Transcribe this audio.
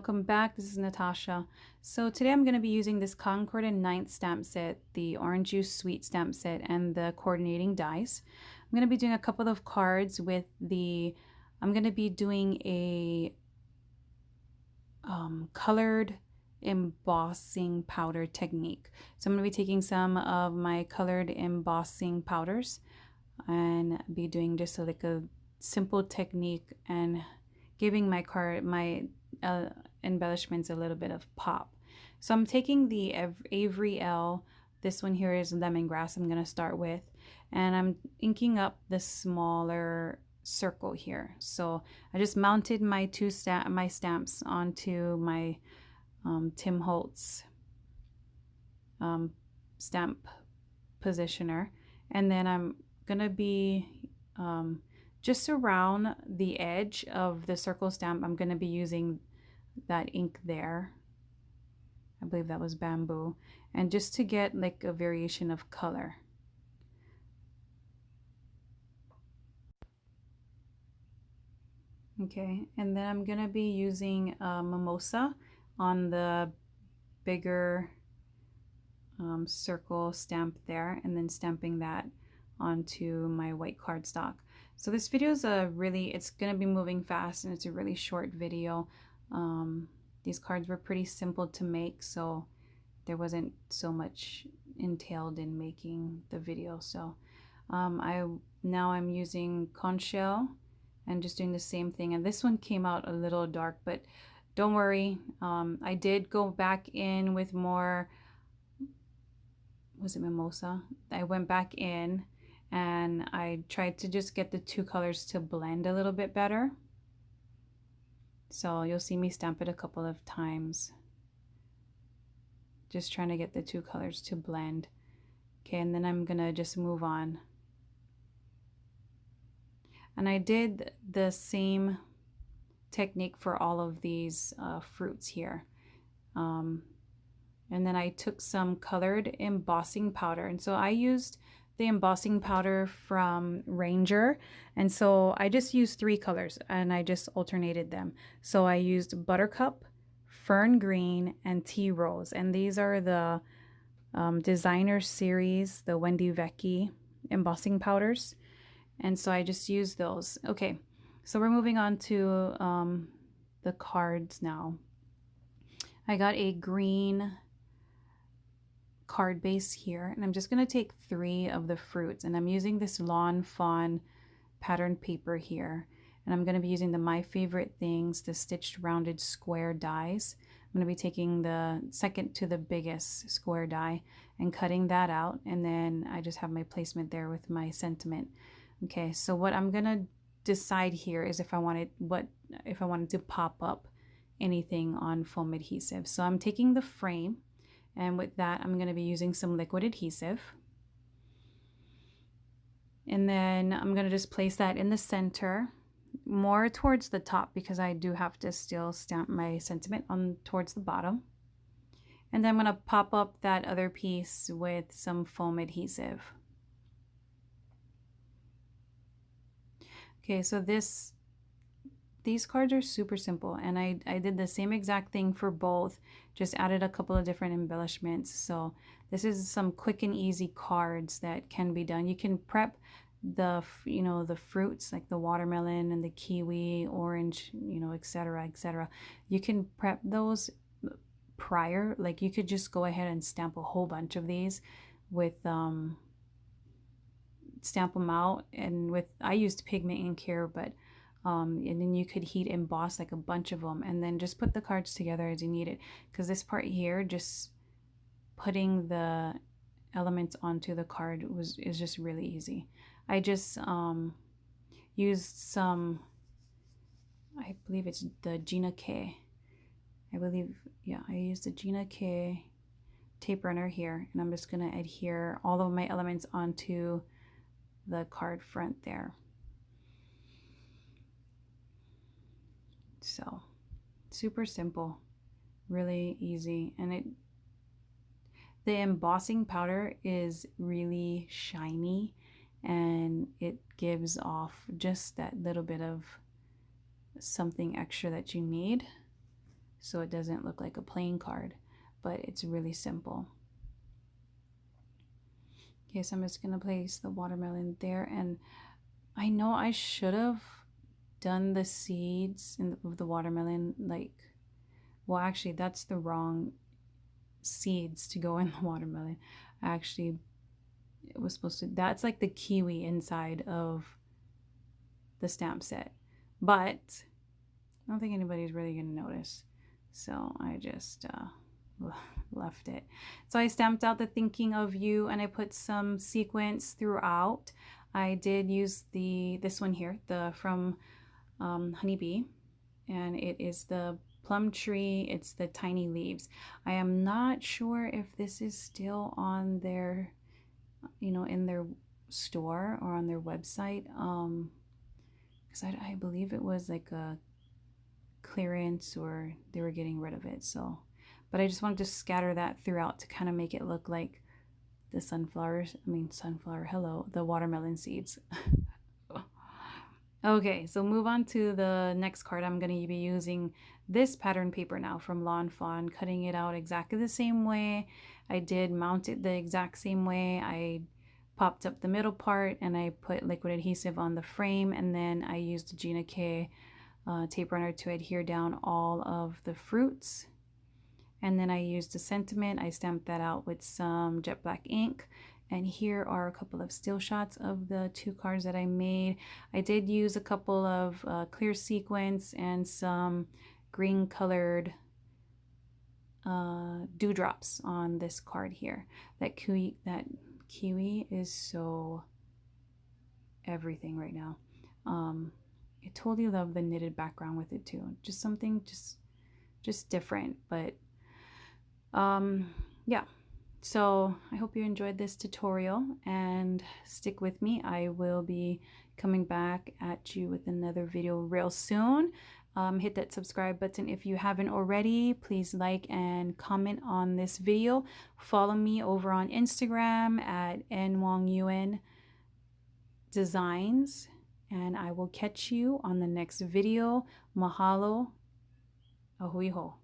welcome back. This is Natasha. So today I'm going to be using this Concord and 9th stamp set, the Orange Juice Sweet stamp set, and the coordinating dies. I'm going to be doing a couple of cards with I'm going to be doing a colored embossing powder technique. So I'm going to be taking some of my colored embossing powders and be doing just like a simple technique and giving my embellishments a little bit of pop. So I'm taking the Avery L. This one here is lemongrass I'm going to start with, and I'm inking up the smaller circle here. So I just mounted my stamps onto my Tim Holtz stamp positioner, and then I'm going to be just around the edge of the circle stamp. I'm going to be using that ink there. I believe that was bamboo, and just to get like a variation of color. Okay, and then I'm going to be using mimosa on the bigger circle stamp there, and then stamping that onto my white cardstock. So this video is it's going to be moving fast, and it's a really short video. These cards were pretty simple to make, so there wasn't so much entailed in making the video. So now I'm using conch shell and just doing the same thing. And this one came out a little dark, but don't worry. I did go back in with more, was it mimosa? I went back in and I tried to just get the two colors to blend a little bit better. So you'll see me stamp it a couple of times, just trying to get the two colors to blend. Okay, and then I'm gonna just move on. And I did the same technique for all of these fruits here. And then I took some colored embossing powder, and so I used the embossing powder from Ranger, and so I just used 3 colors and I just alternated them. So I used Buttercup, Fern Green, and Tea Rose, and these are the designer series, the Wendy Vecchi embossing powders, and so I just used those. Okay, so we're moving on to the cards now. I got a green card base here, and I'm just going to take 3 of the fruits, and I'm using this Lawn Fawn pattern paper here, and I'm going to be using the My Favorite Things, the stitched rounded square dies. I'm going to be taking the second to the biggest square die and cutting that out, and then I just have my placement there with my sentiment. Okay, so what I'm going to decide here is if I wanted to pop up anything on foam adhesive. So I'm taking the frame, and with that, I'm going to be using some liquid adhesive. And then I'm going to just place that in the center, more towards the top, because I do have to still stamp my sentiment on towards the bottom. And then I'm going to pop up that other piece with some foam adhesive. Okay, so these cards are super simple, and I did the same exact thing for both, just added a couple of different embellishments. So this is some quick and easy cards that can be done. You can prep the fruits like the watermelon and the kiwi, orange, etc., etc. You can prep those prior. Like you could just go ahead and stamp a whole bunch of these with stamp them out, and I used pigment ink here, but and then you could heat emboss like a bunch of them, and then just put the cards together as you need it, because this part here, just putting the elements onto the card is just really easy. I just used some, I believe it's the Gina K. I used the Gina K tape runner here, and I'm just going to adhere all of my elements onto the card front there. So super simple, really easy, and the embossing powder is really shiny, and it gives off just that little bit of something extra that you need. so it doesn't look like a plain card, but it's really simple. Okay, so I'm just gonna place the watermelon there, and I know I should have done the seeds of the watermelon, like, well, actually that's the wrong seeds to go in the watermelon. Actually, it was supposed to, that's like the kiwi inside of the stamp set, but I don't think anybody's really gonna notice, so I just left it. So I stamped out the thinking of you, and I put some sequins throughout. I did use this one here, the from Honeybee, and it is the plum tree. It's the tiny leaves. I am not sure if this is still on their, you know, in their store or on their website, because I believe it was like a clearance or they were getting rid of it. So, but I just wanted to scatter that throughout to kind of make it look like the the watermelon seeds. Okay, so move on to the next card. I'm going to be using this pattern paper now from Lawn Fawn, cutting it out exactly the same way. I did mount it the exact same way. I popped up the middle part and I put liquid adhesive on the frame, and then I used a Gina K tape runner to adhere down all of the fruits. And then I used a sentiment. I stamped that out with some jet black ink. And here are a couple of still shots of the 2 cards that I made. I did use a couple of clear sequins and some green colored dewdrops on this card here. That kiwi is so everything right now. I totally love the knitted background with it too. Just something just different, but yeah. So I hope you enjoyed this tutorial, and stick with me. I will be coming back at you with another video real soon. Hit that subscribe button if you haven't already. Please like and comment on this video. Follow me over on Instagram at nwongyuan designs, and I will catch you on the next video. Mahalo. Ahui ho.